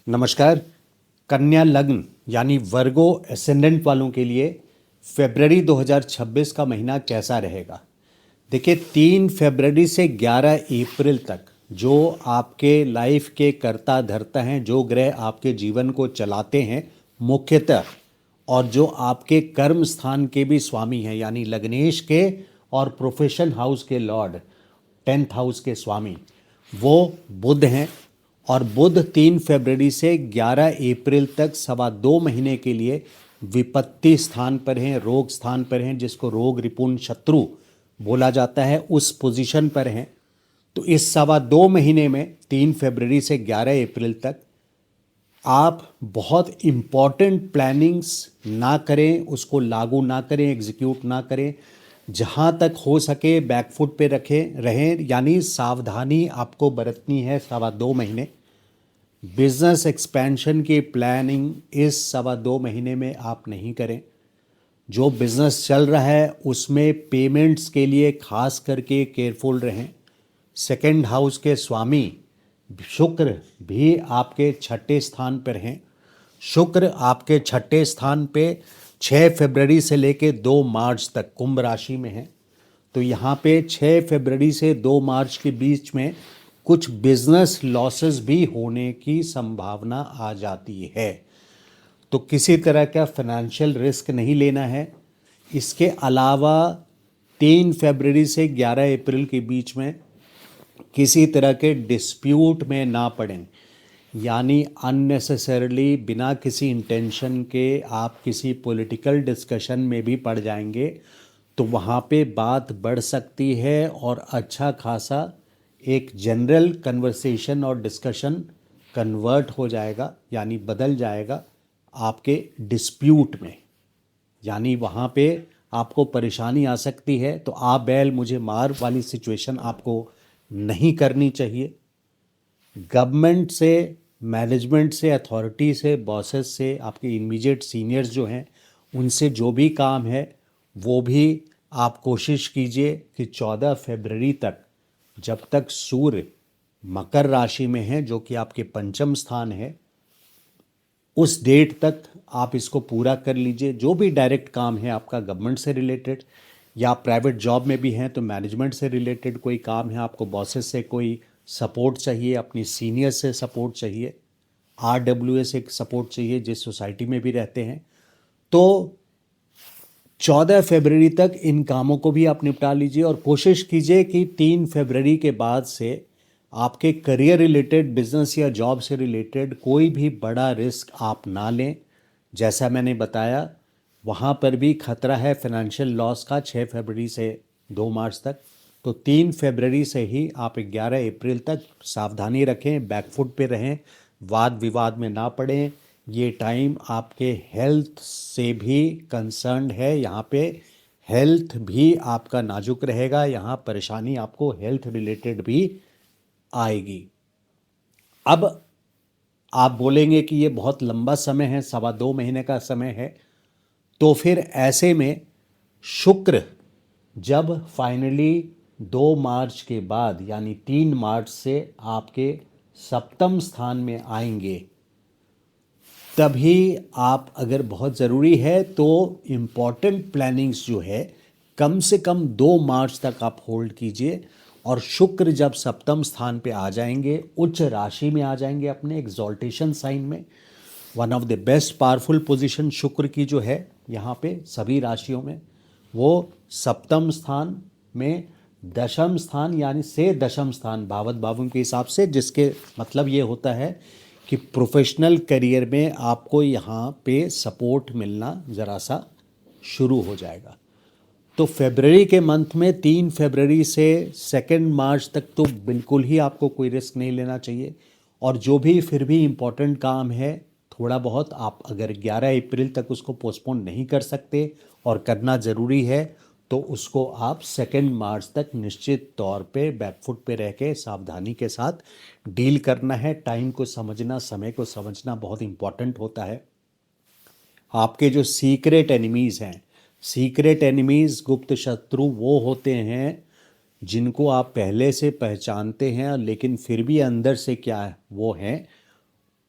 नमस्कार। कन्या लग्न यानी वर्गो एसेंडेंट वालों के लिए फरवरी 2026 का महीना कैसा रहेगा। देखिए, 3 फरवरी से 11 अप्रैल तक जो आपके लाइफ के कर्ता धर्ता हैं, जो ग्रह आपके जीवन को चलाते हैं मुख्यतः, और जो आपके कर्म स्थान के भी स्वामी हैं यानी लग्नेश के और प्रोफेशन हाउस के लॉर्ड, 10th हाउस के स्वामी, वो बुध हैं। और बुध 3 फरवरी से 11 अप्रैल तक 2.25 महीने के लिए विपत्ति स्थान पर हैं, रोग स्थान पर हैं, जिसको रोग रिपुण शत्रु बोला जाता है, उस पोजीशन पर हैं। तो इस 2.25 महीने में 3 फरवरी से 11 अप्रैल तक आप बहुत इम्पॉर्टेंट प्लानिंग्स ना करें, उसको लागू ना करें, एग्जीक्यूट ना करें। जहाँ तक हो सके बैकफुट पे रहें, यानी सावधानी आपको बरतनी है 2.25 महीने। बिजनेस एक्सपेंशन की प्लानिंग इस 2.25 महीने में आप नहीं करें। जो बिजनेस चल रहा है उसमें पेमेंट्स के लिए खास करके केयरफुल रहें। सेकंड हाउस के स्वामी शुक्र भी आपके 6ठे स्थान पर हैं। शुक्र आपके 6ठे स्थान पे 6 फरवरी से लेके 2 मार्च तक कुंभ राशि में है। तो यहाँ पे 6 फरवरी से 2 मार्च के बीच में कुछ बिजनेस लॉसेस भी होने की संभावना आ जाती है। तो किसी तरह का फाइनेंशियल रिस्क नहीं लेना है। इसके अलावा 3 फरवरी से 11 अप्रैल के बीच में किसी तरह के डिस्प्यूट में ना पड़ें, यानी अननेसेसरली बिना किसी इंटेंशन के आप किसी पॉलिटिकल डिस्कशन में भी पड़ जाएंगे तो वहाँ पे बात बढ़ सकती है और अच्छा खासा एक जनरल कन्वर्सेशन और डिस्कशन कन्वर्ट हो जाएगा, यानी बदल जाएगा आपके डिस्प्यूट में। यानी वहाँ पे आपको परेशानी आ सकती है। तो आप बैल मुझे मार वाली सिचुएशन आपको नहीं करनी चाहिए। गवर्नमेंट से, मैनेजमेंट से, अथॉरिटी से, बॉसेस से, आपके इमीडिएट सीनियर्स जो हैं उनसे जो भी काम है वो भी आप कोशिश कीजिए कि 14 फरवरी तक, जब तक सूर्य मकर राशि में है जो कि आपके पंचम स्थान है, उस डेट तक आप इसको पूरा कर लीजिए। जो भी डायरेक्ट काम है आपका गवर्नमेंट से रिलेटेड या प्राइवेट जॉब में भी हैं तो मैनेजमेंट से रिलेटेड कोई काम है, आपको बॉसेस से कोई सपोर्ट चाहिए, अपनी सीनियर से सपोर्ट चाहिए, RWA से सपोर्ट चाहिए जिस सोसाइटी में भी रहते हैं, तो 14 फरवरी तक इन कामों को भी आप निपटा लीजिए। और कोशिश कीजिए कि 3 फरवरी के बाद से आपके करियर रिलेटेड, बिजनेस या जॉब से रिलेटेड कोई भी बड़ा रिस्क आप ना लें। जैसा मैंने बताया, वहाँ पर भी खतरा है फाइनेंशियल लॉस का 6 फरवरी से 2 मार्च तक। तो 3 फरवरी से ही आप 11 अप्रैल तक सावधानी रखें, बैकफुट पे रहें, वाद विवाद में ना पड़ें। ये टाइम आपके हेल्थ से भी कंसर्न्ड है। यहाँ पे हेल्थ भी आपका नाजुक रहेगा, यहाँ परेशानी आपको हेल्थ रिलेटेड भी आएगी। अब आप बोलेंगे कि ये बहुत लंबा समय है, 2.25 महीने का समय है। तो फिर ऐसे में शुक्र जब फाइनली 2 मार्च के बाद यानी 3 मार्च से आपके सप्तम स्थान में आएंगे, तभी आप, अगर बहुत ज़रूरी है तो इम्पॉर्टेंट प्लानिंग्स जो है कम से कम 2 मार्च तक आप होल्ड कीजिए। और शुक्र जब सप्तम स्थान पे आ जाएंगे, उच्च राशि में आ जाएंगे, अपने एक्सॉल्टेशन साइन में, one of the best powerful position शुक्र की जो है यहाँ पे सभी राशियों में, वो सप्तम स्थान में दशम स्थान यानी से दशम स्थान भावत भावों के हिसाब से, जिसके मतलब ये होता है कि प्रोफेशनल करियर में आपको यहाँ पे सपोर्ट मिलना ज़रा सा शुरू हो जाएगा। तो फरवरी के मंथ में 3 फरवरी से 2 मार्च तक तो बिल्कुल ही आपको कोई रिस्क नहीं लेना चाहिए। और जो भी फिर भी इम्पोर्टेंट काम है थोड़ा बहुत, आप अगर 11 अप्रैल तक उसको पोस्टपोन नहीं कर सकते और करना ज़रूरी है तो उसको आप 2 मार्च तक निश्चित तौर पे बैकफुट पे रह के सावधानी के साथ डील करना है। टाइम को समझना, समय को समझना बहुत इम्पॉर्टेंट होता है। आपके जो सीक्रेट एनिमीज़ हैं, सीक्रेट एनिमीज़, गुप्त शत्रु, वो होते हैं जिनको आप पहले से पहचानते हैं लेकिन फिर भी अंदर से क्या है वो हैं,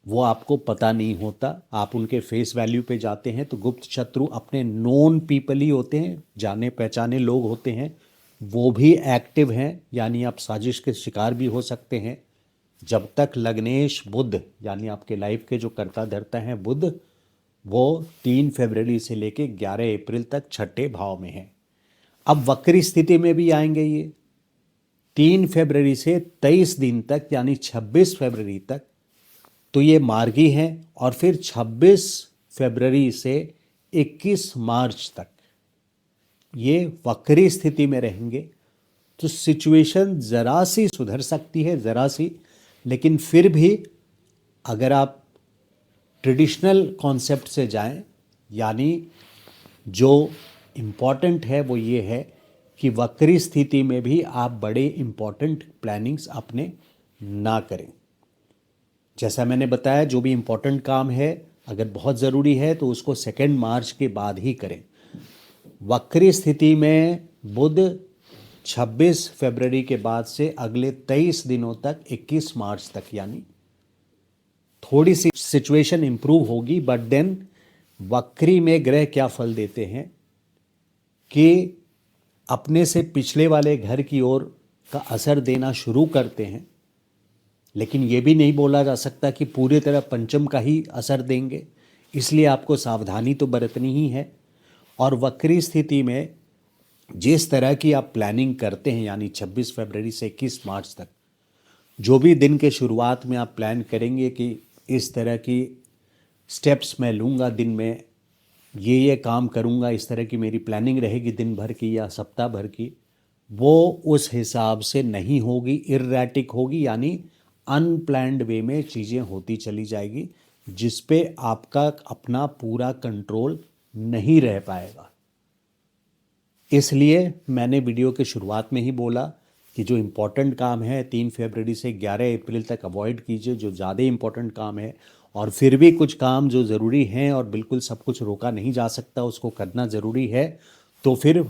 वो आपको पता नहीं होता। आप उनके फेस वैल्यू पे जाते हैं तो गुप्त शत्रु अपने नोन पीपल ही होते हैं, जाने पहचाने लोग होते हैं, वो भी एक्टिव हैं, यानी आप साजिश के शिकार भी हो सकते हैं। जब तक लग्नेश बुध यानी आपके लाइफ के जो कर्ता धर्ता हैं बुध, वो 3 फरवरी से लेके 11 अप्रैल तक छठे भाव में है। अब वक्री स्थिति में भी आएंगे ये 3 फरवरी से 23 दिन तक, यानी 26 फरवरी तक तो ये मार्गी हैं, और फिर 26 फरवरी से 21 मार्च तक ये वक्री स्थिति में रहेंगे। तो सिचुएशन ज़रा सी सुधर सकती है, ज़रा सी, लेकिन फिर भी अगर आप ट्रेडिशनल कॉन्सेप्ट से जाएं, यानी जो इम्पॉर्टेंट है वो ये है कि वक्री स्थिति में भी आप बड़े इम्पॉर्टेंट प्लानिंग्स अपने ना करें। जैसा मैंने बताया, जो भी इम्पोर्टेंट काम है अगर बहुत ज़रूरी है तो उसको 2 मार्च के बाद ही करें। वक्री स्थिति में बुध 26 फरवरी के बाद से अगले 23 दिनों तक 21 मार्च तक, यानी थोड़ी सी सिचुएशन इम्प्रूव होगी। बट देन वक्री में ग्रह क्या फल देते हैं कि अपने से पिछले वाले घर की ओर का असर देना शुरू करते हैं, लेकिन ये भी नहीं बोला जा सकता कि पूरी तरह पंचम का ही असर देंगे, इसलिए आपको सावधानी तो बरतनी ही है। और वक्री स्थिति में जिस तरह की आप प्लानिंग करते हैं, यानी 26 फरवरी से 21 मार्च तक, जो भी दिन के शुरुआत में आप प्लान करेंगे कि इस तरह की स्टेप्स मैं लूँगा, दिन में ये काम करूँगा, इस तरह की मेरी प्लानिंग रहेगी दिन भर की या सप्ताह भर की, वो उस हिसाब से नहीं होगी, इरैटिक होगी, यानी अनप्लैन्ड वे में चीज़ें होती चली जाएगी, जिस पे आपका अपना पूरा कंट्रोल नहीं रह पाएगा। इसलिए मैंने वीडियो के शुरुआत में ही बोला कि जो इम्पोर्टेंट काम है 3 फरवरी से 11 अप्रैल तक अवॉइड कीजिए, जो ज़्यादा इम्पोर्टेंट काम है, और फिर भी कुछ काम जो ज़रूरी हैं और बिल्कुल सब कुछ रोका नहीं जा सकता, उसको करना ज़रूरी है, तो फिर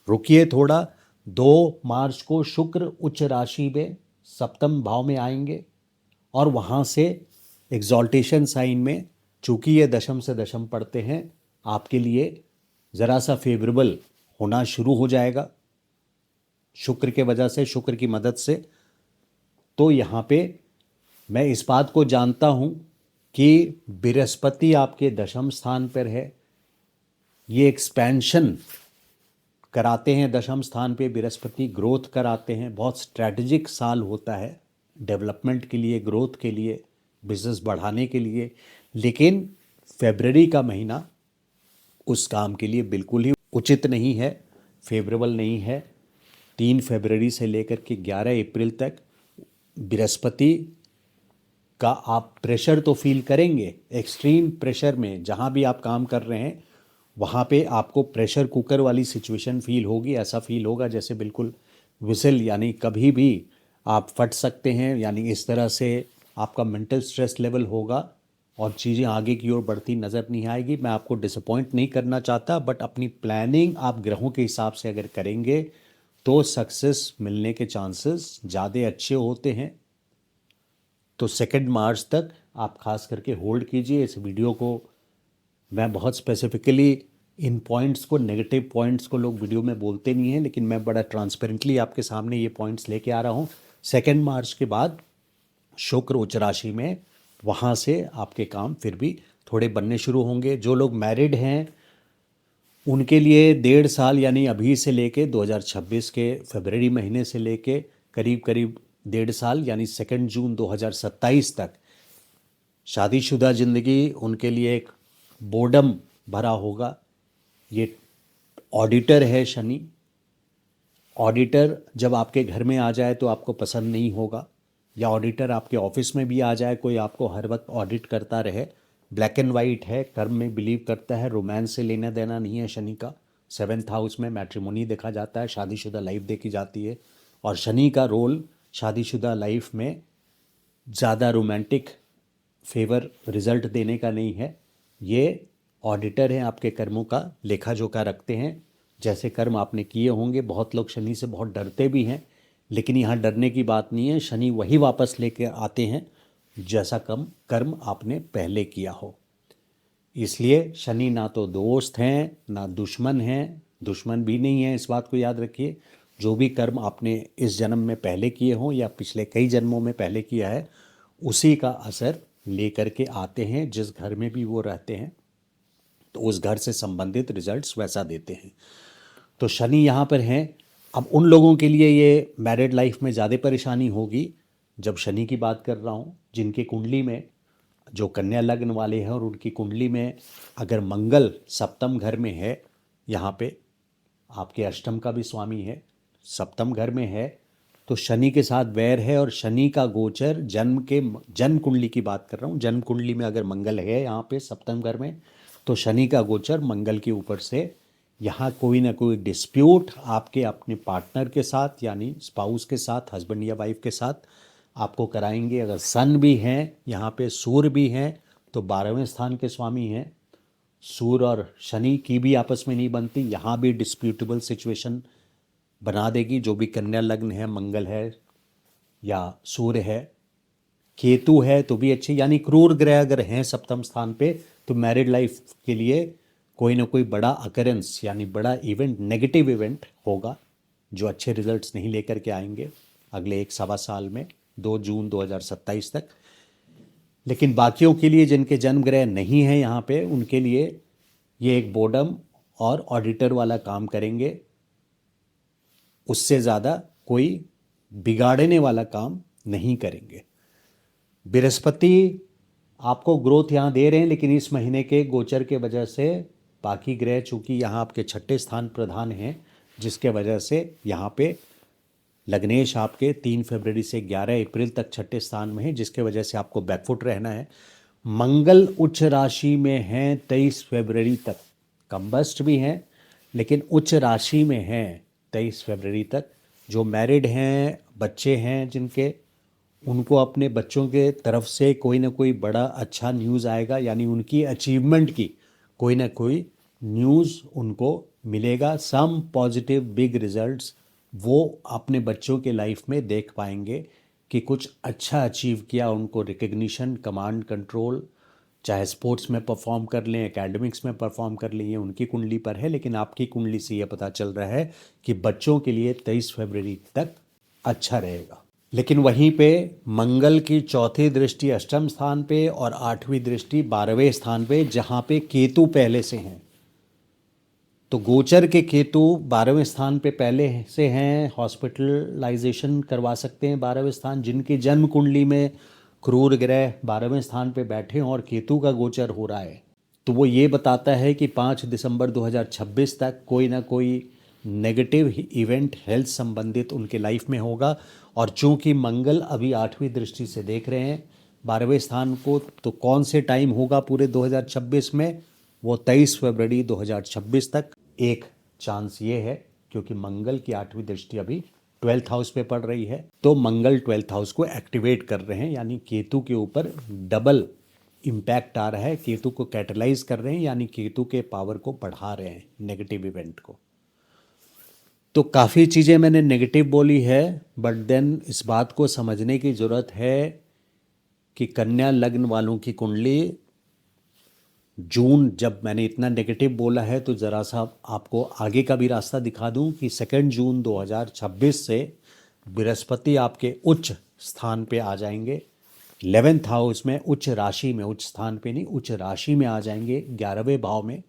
रुकिए थोड़ा। 2 मार्च को शुक्र उच्च राशि में सप्तम भाव में आएंगे और वहाँ से एग्जॉल्टेशन साइन में, चूँकि ये दशम से दशम पड़ते हैं, आपके लिए ज़रा सा फेवरेबल होना शुरू हो जाएगा शुक्र के वजह से, शुक्र की मदद से। तो यहाँ पे मैं इस बात को जानता हूँ कि बृहस्पति आपके दशम स्थान पर है, ये एक्सपेंशन कराते हैं दशम स्थान पे बृहस्पति, ग्रोथ कराते हैं। बहुत स्ट्रैटेजिक साल होता है डेवलपमेंट के लिए, ग्रोथ के लिए, बिजनेस बढ़ाने के लिए, लेकिन फरवरी का महीना उस काम के लिए बिल्कुल ही उचित नहीं है, फेवरेबल नहीं है। 3 फरवरी से लेकर के 11 अप्रैल तक बृहस्पति का आप प्रेशर तो फील करेंगे, एक्सट्रीम प्रेशर में जहाँ भी आप काम कर रहे हैं वहाँ पे आपको प्रेशर कुकर वाली सिचुएशन फील होगी। ऐसा फील होगा जैसे बिल्कुल विसल, यानी कभी भी आप फट सकते हैं, यानी इस तरह से आपका मेंटल स्ट्रेस लेवल होगा और चीज़ें आगे की ओर बढ़ती नज़र नहीं आएगी। मैं आपको डिसअपॉइंट नहीं करना चाहता, बट अपनी प्लानिंग आप ग्रहों के हिसाब से अगर करेंगे तो सक्सेस मिलने के चांसेस ज़्यादा अच्छे होते हैं। तो 2 मार्च तक आप खास करके होल्ड कीजिए इस वीडियो को। मैं बहुत स्पेसिफिकली इन पॉइंट्स को, नेगेटिव पॉइंट्स को लोग वीडियो में बोलते नहीं हैं, लेकिन मैं बड़ा ट्रांसपेरेंटली आपके सामने ये पॉइंट्स लेके आ रहा हूँ। 2 मार्च के बाद शुक्र उच्च राशि में, वहाँ से आपके काम फिर भी थोड़े बनने शुरू होंगे। जो लोग मैरिड हैं उनके लिए 1.5 साल, यानी अभी से लेके 2026 के फरवरी महीने से लेके करीब करीब 1.5 साल, यानी 2 जून 2027 तक शादीशुदा ज़िंदगी उनके लिए एक बोर्डम भरा होगा। ये ऑडिटर है शनि, ऑडिटर जब आपके घर में आ जाए तो आपको पसंद नहीं होगा, या ऑडिटर आपके ऑफिस में भी आ जाए, कोई आपको हर वक्त ऑडिट करता रहे। ब्लैक एंड वाइट है, कर्म में बिलीव करता है, रोमांस से लेना देना नहीं है शनि का। 7th हाउस में मैट्रिमोनी देखा जाता है, शादीशुदा लाइफ देखी जाती है, और शनि का रोल शादीशुदा लाइफ में ज़्यादा रोमांटिक फेवर रिजल्ट देने का नहीं है। ये ऑडिटर हैं, आपके कर्मों का लेखा जोखा रखते हैं, जैसे कर्म आपने किए होंगे। बहुत लोग शनि से बहुत डरते भी हैं, लेकिन यहाँ डरने की बात नहीं है। शनि वही वापस लेके आते हैं जैसा कर्म आपने पहले किया हो। इसलिए शनि ना तो दोस्त हैं ना दुश्मन हैं, दुश्मन भी नहीं है, इस बात को याद रखिए। जो भी कर्म आपने इस जन्म में पहले किए हों या पिछले कई जन्मों में पहले किया है, उसी का असर लेकर के आते हैं। जिस घर में भी वो रहते हैं तो उस घर से संबंधित रिजल्ट्स वैसा देते हैं। तो शनि यहाँ पर हैं। अब उन लोगों के लिए ये मैरिड लाइफ में ज़्यादा परेशानी होगी। जब शनि की बात कर रहा हूँ, जिनकी कुंडली में, जो कन्या लग्न वाले हैं और उनकी कुंडली में अगर मंगल सप्तम घर में है, यहाँ पे आपके अष्टम का भी स्वामी है, सप्तम घर में है, तो शनि के साथ वैर है। और शनि का गोचर जन्म कुंडली की बात कर रहा हूँ, जन्म कुंडली में अगर मंगल है यहाँ पे सप्तम घर में, तो शनि का गोचर मंगल के ऊपर से यहाँ कोई ना कोई डिस्प्यूट आपके अपने पार्टनर के साथ यानी स्पाउस के साथ, हस्बैंड या वाइफ के साथ आपको कराएंगे। अगर सन भी हैं यहाँ पे, सूर्य भी हैं, तो 12वें स्थान के स्वामी हैं। सूर्य और शनि की भी आपस में नहीं बनती, यहाँ भी डिस्प्यूटेबल सिचुएशन बना देगी। जो भी कन्या लग्न है, मंगल है या सूर्य है, केतु है तो भी अच्छे, यानी क्रूर ग्रह अगर हैं सप्तम स्थान पे, तो मैरिड लाइफ के लिए कोई ना कोई बड़ा अकरेंस यानी बड़ा इवेंट, नेगेटिव इवेंट होगा जो अच्छे रिजल्ट्स नहीं लेकर के आएंगे अगले 1-1.25 साल में, 2 जून 2027 तक। लेकिन बाकियों के लिए जिनके जन्म ग्रह नहीं हैं यहाँ पे, उनके लिए ये एक बोर्डम और ऑडिटर वाला काम करेंगे। उससे ज़्यादा कोई बिगाड़ने वाला काम नहीं करेंगे। बृहस्पति आपको ग्रोथ यहाँ दे रहे हैं, लेकिन इस महीने के गोचर के वजह से बाकी ग्रह चूँकि यहाँ आपके 6ठे स्थान प्रधान हैं, जिसके वजह से यहाँ पे लग्नेश आपके 3 फरवरी से 11 अप्रैल तक 6ठे स्थान में है, जिसके वजह से आपको बैकफुट रहना है। मंगल उच्च राशि में हैं 23 फरवरी तक, कंबस्ट भी हैं लेकिन उच्च राशि में हैं 23 फरवरी तक। जो मैरिड हैं, बच्चे हैं जिनके, उनको अपने बच्चों के तरफ से कोई ना कोई बड़ा अच्छा न्यूज़ आएगा, यानी उनकी अचीवमेंट की कोई ना कोई न्यूज़ उनको मिलेगा। सम पॉजिटिव बिग रिजल्ट्स वो अपने बच्चों के लाइफ में देख पाएंगे कि कुछ अच्छा अचीव किया, उनको रिकग्निशन, कमांड, कंट्रोल, चाहे स्पोर्ट्स में परफॉर्म कर लें, एकेडमिक्स में परफॉर्म कर लें, ये उनकी कुंडली पर है। लेकिन आपकी कुंडली से ये पता चल रहा है कि बच्चों के लिए 23 फरवरी तक अच्छा रहेगा। लेकिन वहीं पे मंगल की चौथी दृष्टि अष्टम स्थान पे और 8वीं दृष्टि 12वें स्थान पे, जहाँ पे केतु पहले से हैं। तो गोचर के केतु 12वें स्थान पे पहले से हैं, हॉस्पिटलाइजेशन करवा सकते हैं 12वें स्थान। जिनकी जन्म कुंडली में क्रूर ग्रह 12वें स्थान पे बैठे हों और केतु का गोचर हो रहा है, तो वो ये बताता है कि 5 दिसंबर 2026 तक कोई ना कोई नेगेटिव इवेंट हेल्थ संबंधित उनके लाइफ में होगा। और चूंकि मंगल अभी 8वीं दृष्टि से देख रहे हैं 12वें स्थान को, तो कौन से टाइम होगा पूरे 2026 में, वो 23 फरवरी 2026 तक एक चांस ये है, क्योंकि मंगल की 8वीं दृष्टि अभी 12th हाउस पे पड़ रही है। तो मंगल 12th हाउस को एक्टिवेट कर रहे हैं, यानी केतु के ऊपर डबल इम्पैक्ट आ रहा है, केतु को कैटलाइज कर रहे हैं, यानी केतु के पावर को बढ़ा रहे हैं, नेगेटिव इवेंट को। तो काफ़ी चीज़ें मैंने नेगेटिव बोली है, बट देन इस बात को समझने की ज़रूरत है कि कन्या लग्न वालों की कुंडली, जून, जब मैंने इतना नेगेटिव बोला है तो ज़रा सा आपको आगे का भी रास्ता दिखा दूं कि 2 जून 2026 से बृहस्पति आपके उच्च स्थान पे आ जाएंगे, 11th हाउस में, उच्च राशि में, उच्च स्थान पे नहीं, उच्च राशि में आ जाएंगे 11वें भाव में,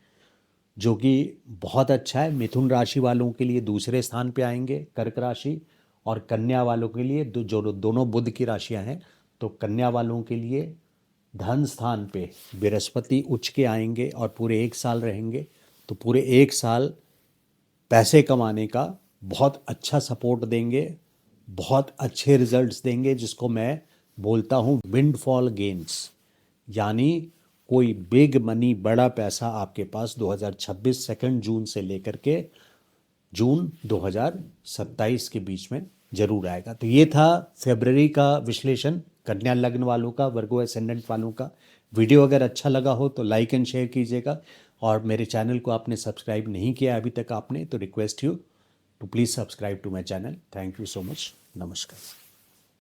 जो कि बहुत अच्छा है। मिथुन राशि वालों के लिए दूसरे स्थान पे आएंगे कर्क राशि, और कन्या वालों के लिए जो दोनों बुध की राशियां हैं, तो कन्या वालों के लिए धन स्थान पे बृहस्पति उच्च के आएंगे और पूरे 1 साल रहेंगे। तो पूरे 1 साल पैसे कमाने का बहुत अच्छा सपोर्ट देंगे, बहुत अच्छे रिजल्ट्स देंगे, जिसको मैं बोलता हूँ विंडफॉल गेन्स, यानी कोई बिग मनी, बड़ा पैसा आपके पास 2026 2 जून से लेकर के जून 2027 के बीच में जरूर आएगा। तो ये था फरवरी का विश्लेषण कन्या लग्न वालों का, वर्गो एसेंडेंट वालों का। वीडियो अगर अच्छा लगा हो तो लाइक एंड शेयर कीजिएगा, और मेरे चैनल को आपने सब्सक्राइब नहीं किया अभी तक आपने, तो request you to please subscribe to my channel. Thank you so much. नमस्कार।